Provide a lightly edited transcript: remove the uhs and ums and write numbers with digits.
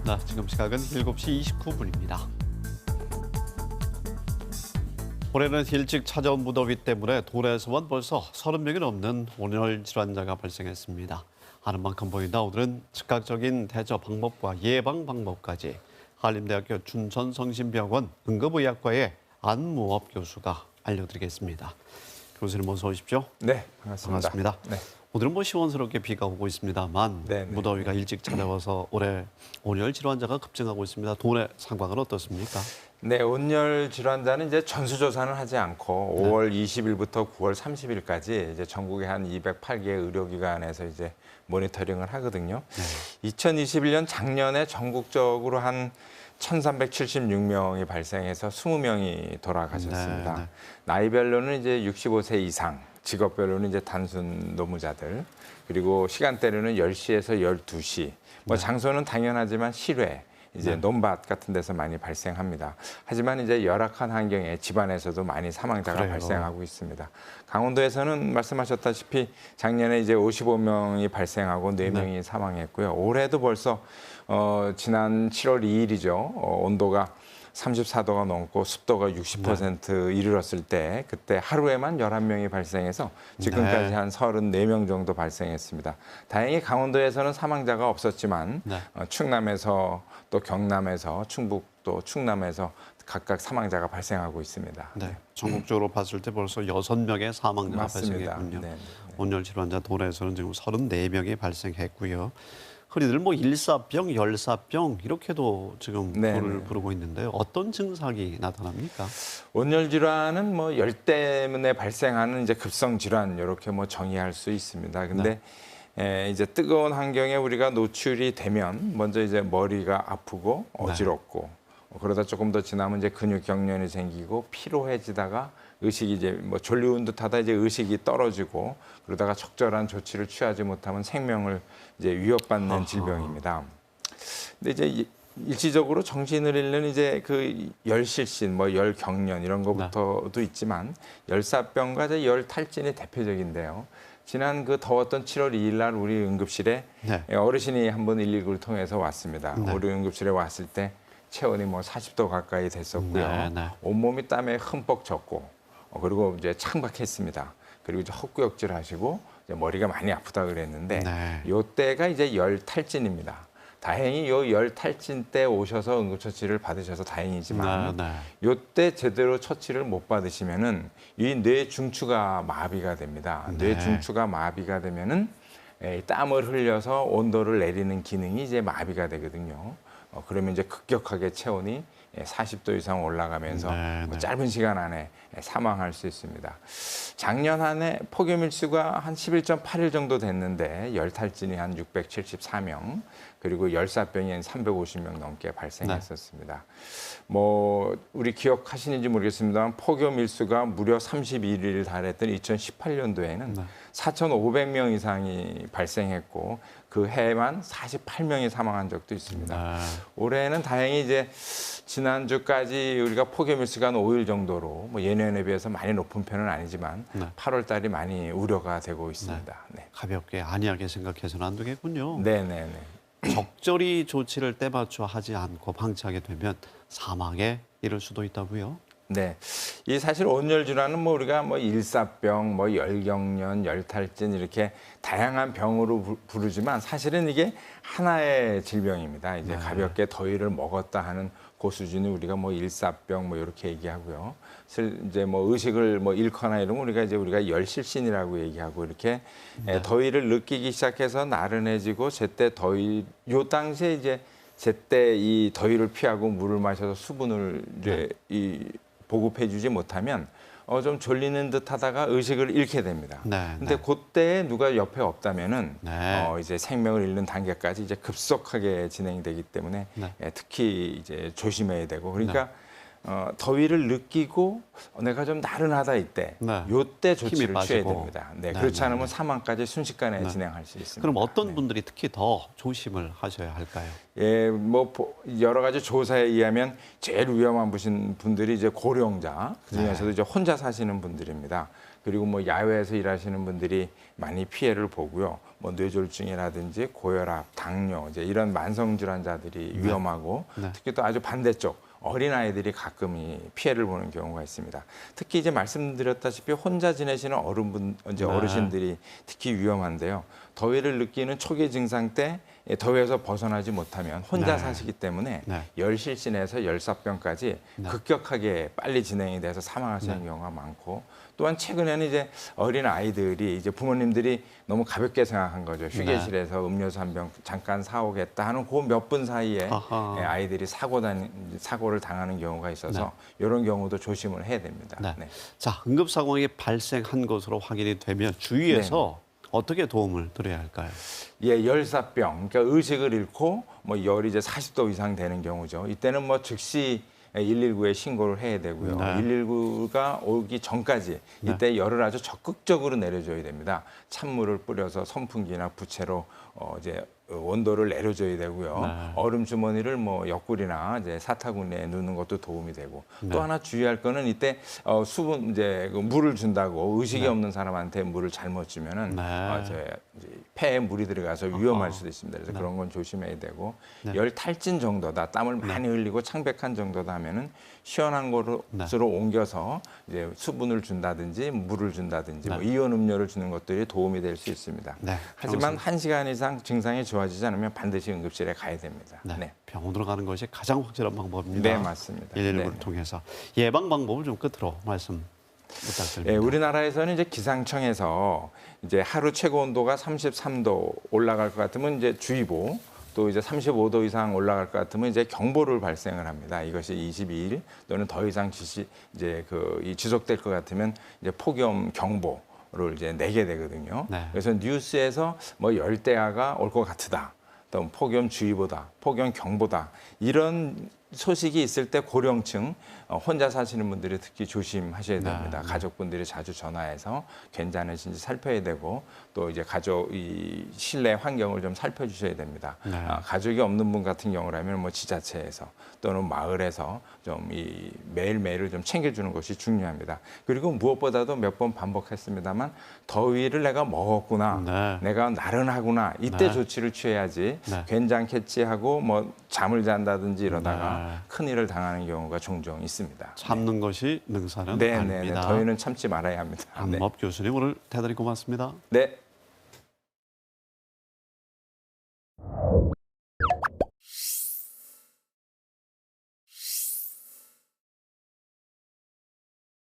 네, 지금 시각은 7시 29분입니다. 올해는 일찍 찾아온 무더위 때문에 도내에서만 벌써 30명이 넘는 온열 질환자가 발생했습니다. 아는 만큼 보인다. 오늘은 즉각적인 대처 방법과 예방 방법까지 한림대학교 춘천성심병원 응급의학과의 안무업 교수가 알려드리겠습니다. 교수님 어서 오십시오. 네, 반갑습니다. 네. 오늘은 시원스럽게 비가 오고 있습니다만 무더위가 일찍 찾아와서 올해 온열 질환자가 급증하고 있습니다. 도내 상황은 어떻습니까? 네, 온열 질환자는 이제 전수조사는 하지 않고 5월 20일부터 9월 30일까지 이제 전국의 한 208개 의료기관에서 이제 모니터링을 하거든요. 2021년 작년에 전국적으로 한 1,376명이 발생해서 20명이 돌아가셨습니다. 나이별로는 이제 65세 이상, 직업별로는 이제 단순 노무자들, 그리고 시간대로는 10시에서 12시, 장소는 당연하지만 실외, 이제 논밭 같은 데서 많이 발생합니다. 하지만 이제 열악한 환경에 집안에서도 많이 사망자가 발생하고 있습니다. 강원도에서는 말씀하셨다시피 작년에 이제 55명이 발생하고 4명이 사망했고요. 올해도 벌써 지난 7월 2일이죠. 온도가 34도가 넘고 습도가 60% 이르렀을 때 그때 하루에만 11명이 발생해서 지금까지 한 34명 정도 발생했습니다. 다행히 강원도에서는 사망자가 없었지만 충남에서 또 경남에서 충북도 충남에서 각각 사망자가 발생하고 있습니다. 네, 전국적으로 봤을 때 벌써 6명의 사망자가 맞습니다. 발생했군요. 온열 질환자 도내에서는 지금 34명이 발생했고요. 흔히들 일사병, 열사병 이렇게도 지금 불을 부르고 있는데요. 어떤 증상이 나타납니까? 온열 질환은 열 때문에 발생하는 이제 급성 질환 이렇게 정의할 수 있습니다. 근데 이제 뜨거운 환경에 우리가 노출이 되면 먼저 이제 머리가 아프고 어지럽고 그러다 조금 더 지나면 이제 근육 경련이 생기고 피로해지다가 의식이 이제 졸려온 듯하다 이제 의식이 떨어지고 그러다가 적절한 조치를 취하지 못하면 생명을 이제 위협받는 질병입니다. 근데 이제 일시적으로 정신을 잃는 이제 그 열실신, 열경련 이런 것부터도 있지만 열사병과 이제 열탈진이 대표적인데요. 지난 그 더웠던 7월 2일 날 우리 응급실에 어르신이 한번 119를 통해서 왔습니다. 우리 응급실에 왔을 때 체온이 40도 가까이 됐었고요. 온몸이 땀에 흠뻑 젖고 그리고 이제 창박했습니다. 그리고 이제 헛구역질 하시고 이제 머리가 많이 아프다 그랬는데 요때가 이제 열탈진입니다. 다행히 요 열탈진 때 오셔서 응급처치를 받으셔서 다행이지만 요때 제대로 처치를 못 받으시면은 이 뇌 중추가 마비가 됩니다. 뇌 중추가 마비가 되면은 땀을 흘려서 온도를 내리는 기능이 이제 마비가 되거든요. 그러면 이제 급격하게 체온이 40도 이상 올라가면서 짧은 시간 안에 사망할 수 있습니다. 작년 한 해 폭염일수가 한 11.8일 정도 됐는데 열탈진이 한 674명, 그리고 열사병이 한 350명 넘게 발생했었습니다. 우리 기억하시는지 모르겠습니다만 폭염일수가 무려 31일을 달했던 2018년도에는 4,500명 이상이 발생했고 그 해에만 48명이 사망한 적도 있습니다. 올해는 다행히 이제 지난주까지 우리가 폭염일수가 한 5일 정도로 예년에 비해서 많이 높은 편은 아니지만 8월 달이 많이 우려가 되고 있습니다. 가볍게 안이하게 생각해서는 안 되겠군요. 네네네. 적절히 조치를 때맞춰 하지 않고 방치하게 되면 사망에 이를 수도 있다고요? 네, 이 사실 온열 질환은 우리가 일사병, 열경련, 열탈진 이렇게 다양한 병으로 부르지만 사실은 이게 하나의 질병입니다. 이제 가볍게 더위를 먹었다 하는 그 수준이 우리가 일사병 이렇게 얘기하고요. 이제 의식을 잃거나 이러면 우리가 열실신이라고 얘기하고 이렇게 더위를 느끼기 시작해서 나른해지고 제때 요 당시에 이제 제때 이 더위를 피하고 물을 마셔서 수분을 이제 보급해주지 못하면 좀 졸리는 듯하다가 의식을 잃게 됩니다. 근데 그때 누가 옆에 없다면은 이제 생명을 잃는 단계까지 이제 급속하게 진행되기 때문에 특히 이제 조심해야 되고 그러니까 더위를 느끼고 내가 좀 나른하다 이때, 네. 요때 힘이 조치를 취해야 빠지고. 됩니다. 네, 네, 그렇지 네, 않으면 네. 사망까지 순식간에 네. 진행할 수 있습니다. 그럼 어떤 네. 분들이 특히 더 조심을 하셔야 할까요? 예, 뭐 여러 가지 조사에 의하면 제일 위험한 분들이 이제 고령자, 그중에서도 네. 이제 혼자 사시는 분들입니다. 그리고 뭐 야외에서 일하시는 분들이 많이 피해를 보고요. 뭐 뇌졸중이라든지 고혈압, 당뇨 이제 이런 만성 질환자들이 위험하고 네. 특히 또 아주 반대쪽 어린 아이들이 가끔 이 피해를 보는 경우가 있습니다. 특히 이제 말씀드렸다시피 혼자 지내시는 이제 네. 어르신들이 특히 위험한데요. 더위를 느끼는 초기 증상 때 더위에서 벗어나지 못하면 혼자 네. 사시기 때문에 네. 열실신에서 열사병까지 네. 급격하게 빨리 진행이 돼서 사망하시는 네. 경우가 많고 또한 최근에는 이제 어린 아이들이 이제 부모님들이 너무 가볍게 생각한 거죠. 휴게실에서 음료수 한 병 잠깐 사오겠다 하는 그 몇 분 사이에 아하. 아이들이 사고를 당하는 경우가 있어서 이런 경우도 조심을 해야 됩니다. 네. 네. 자, 응급 상황이 발생한 것으로 확인이 되면 주위에서 어떻게 도움을 드려야 할까요? 예, 열사병, 그러니까 의식을 잃고 뭐 열이 이제 40도 이상 되는 경우죠. 이때는 뭐 즉시 119에 신고를 해야 되고요. 네. 119가 오기 전까지 네. 이때 열을 아주 적극적으로 내려줘야 됩니다. 찬물을 뿌려서 선풍기나 부채로 이제 온도를 내려줘야 되고요. 네. 얼음 주머니를 뭐 옆구리나 이제 사타구니에 넣는 것도 도움이 되고 네. 또 하나 주의할 거는 이때 수분 이제 그 물을 준다고 의식이 네. 없는 사람한테 물을 잘못 주면은 네. 이제 폐에 물이 들어가서 위험할 어허. 수도 있습니다. 그래서 네. 그런 건 조심해야 되고 네. 열 탈진 정도다, 땀을 많이 흘리고 창백한 정도다 하면은 시원한 곳으로 네. 옮겨서 이제 수분을 준다든지 물을 준다든지 네. 뭐 이온 음료를 주는 것들이 도움이 될 수 있습니다. 네. 하지만 1시간 이상 증상이 좋아지지 않으면 반드시 응급실에 가야 됩니다. 네. 네, 병원으로 가는 것이 가장 확실한 방법입니다. 네, 맞습니다. 119를 네. 통해서 예방 방법을 좀 끝으로 말씀 부탁드립니다. 예, 우리나라에서는 이제 기상청에서 이제 하루 최고 온도가 33도 올라갈 것 같으면 이제 주의보, 또 이제 35도 이상 올라갈 것 같으면 이제 경보를 발생을 합니다. 이것이 22일 또는 더 이상 지속될 것 같으면 이제 폭염 경보를 이제 내게 되거든요. 네. 그래서 뉴스에서 뭐 열대야가 올 것 같으다, 또 폭염 주의보다, 폭염 경보다 이런 소식이 있을 때 고령층 혼자 사시는 분들이 특히 조심하셔야 됩니다. 네. 가족분들이 자주 전화해서 괜찮으신지 살펴야 되고 또 이제 가족 이 실내 환경을 좀 살펴주셔야 됩니다. 네. 가족이 없는 분 같은 경우라면 뭐 지자체에서 또는 마을에서 좀 이 매일매일을 좀 챙겨주는 것이 중요합니다. 그리고 무엇보다도 몇 번 반복했습니다만 더위를 내가 먹었구나, 네. 내가 나른하구나 이때 네. 조치를 취해야지 네. 괜찮겠지 하고 뭐 잠을 잔다든지 이러다가 네. 큰일을 당하는 경우가 종종 있습니다. 참는 것이 능사는 네, 네, 네. 아닙니다. 더위는 참지 말아야 합니다. 네. 안법 교수님 오늘 대단히 고맙습니다. 네.